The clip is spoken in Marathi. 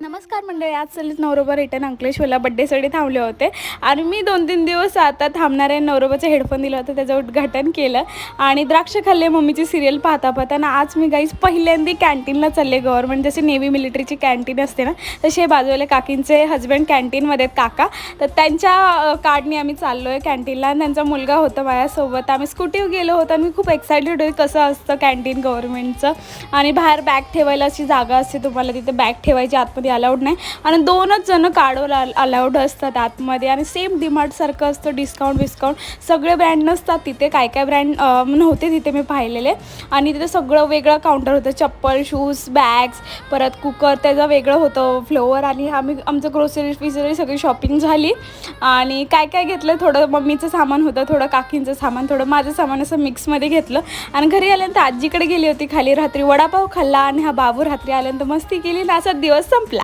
नमस्कार मंडळी, आज चलित नवरोबा रिटर्न अंकलेश्वरला बड्डेसाठी थांबले होते आणि मी 2-3 दिवस आता थांबणार आहे. नवरोबाचे हेडफोन दिलं होतं, त्याचं उद्घाटन केलं आणि द्राक्ष खाल्ले मम्मीची सिरियल पाहता पाहताना. आज मी गाईज पहिल्यांदा कॅन्टीनला चालले. गव्हर्नमेंट जसे नेव्ही मिलिटरीची कॅन्टीन असते ना, तसे बाजूला काकींचे हजबंड कॅन्टीनमध्ये आहेत काका, तर त्यांच्या कार्डने आम्ही चाललो आहे कॅन्टीनला. त्यांचा मुलगा होता माझ्यासोबत. आम्ही स्कूटीवर गेलो होतो आणि मी खूप एक्सायटेड होते कसं असतं कॅन्टीन गव्हर्नमेंटचं. आणि बाहेर बॅग ठेवायला अशी जागा असते, तुम्हाला तिथे बॅग ठेवायची, आतमध्ये अलाउड नाही आणि 2च जण कार्डवर अलाउड असतात आतमध्ये. आणि सेम डीमार्टसारखं असतं, डिस्काउंट सगळे ब्रँड नसतात तिथे, काय ब्रँड नव्हते तिथे मी पाहिलेले. आणि तिथे सगळं वेगळं काउंटर होतं, चप्पल, शूज, बॅग्स, परत कुकर त्याचं वेगळं होतं, फ्लोअर. आणि आमचं ग्रोसरी सगळी शॉपिंग झाली आणि काय घेतलं, थोडं मम्मीचं सामान होतं, थोडं काकींचं सामान, थोडं माझं सामान, असं मिक्समध्ये घेतलं. आणि घरी आल्यानंतर आजीकडे गेली होती खाली, रात्री वडापाव खाल्ला आणि हा बाबू रात्री आल्यानंतर मस्ती केली आणि असा दिवस संपला.